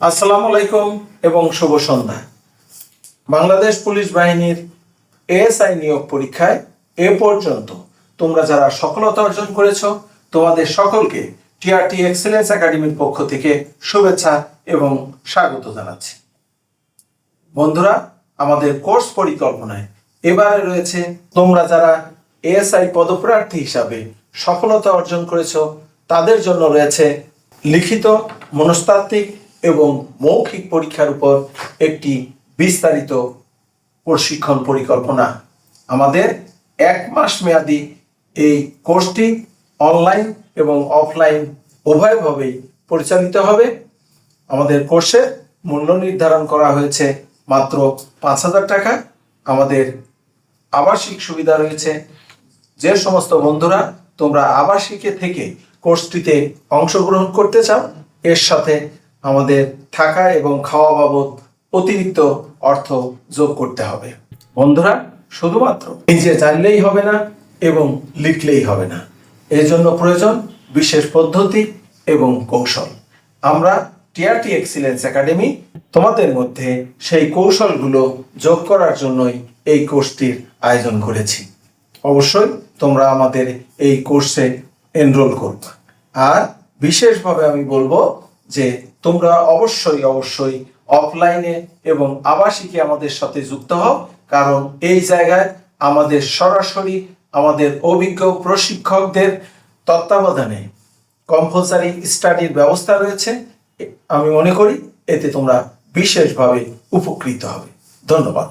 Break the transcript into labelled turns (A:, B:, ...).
A: আসসালামু আলাইকুম এবং শুভ সন্ধ্যা। বাংলাদেশ পুলিশ বাহিনীর এএসআই নিয়োগ পরীক্ষায় এ পর্যন্ত তোমরা যারা সফলতা অর্জন করেছো তোমাদের সকলকে টিআরটি এক্সেলেন্স একাডেমির পক্ষ থেকে শুভেচ্ছা এবং স্বাগত জানাচ্ছি। বন্ধুরা, আমাদের কোর্স পরিকল্পনায় এবারে রয়েছে তোমরা যারা এএসআই পদপ্রার্থী হিসাবে সফলতা অর্জন করেছো তাদের জন্য রয়েছে লিখিত, মনস্তাত্ত্বিক এবং মৌখিক পরীক্ষার উপর একটি বিস্তারিত প্রশিক্ষণ পরিকল্পনা। আমাদের 1 মাস মেয়াদী এই কোর্সটি অনলাইন এবং অফলাইন উভয়ভাবেই পরিচালিত হবে। আমাদের কোর্সের মূল্য নির্ধারণ করা হয়েছে মাত্র 5,000 টাকা। আমাদের আবাসিক সুবিধা রয়েছে। যে সমস্ত বন্ধুরা তোমরা আবাসিকে থেকে কোর্সটিতে অংশগ্রহণ করতে চাও, এর সাথে আমাদের থাকা এবং খাওয়া বাবদ অতিরিক্ত অর্থ যোগ করতে হবে। বন্ধুরা, শুধুমাত্র নিজে জানলেই হবে না এবং লিখলেই হবে না, এর জন্য প্রয়োজন বিশেষ পদ্ধতি এবং কৌশল। আমরা টিআরটি এক্সিলেন্স একাডেমি তোমাদের মধ্যে সেই কৌশলগুলো যোগ করার জন্যই এই কোর্সটির আয়োজন করেছি। অবশ্যই তোমরা আমাদের এই কোর্সে এনরোল করবে। আর বিশেষভাবে আমি বলবো যে তোমরা অবশ্যই অফলাইনে এবং আবাসিকে আমাদের সাথে যুক্ত হও, কারণ এই জায়গায় আমাদের সরাসরি আমাদের অভিজ্ঞ প্রশিক্ষকদের তত্ত্বাবধানে কম্পালসারি স্টাডির ব্যবস্থা রয়েছে। আমি মনে করি এতে তোমরা বিশেষভাবে উপকৃত হবে। ধন্যবাদ।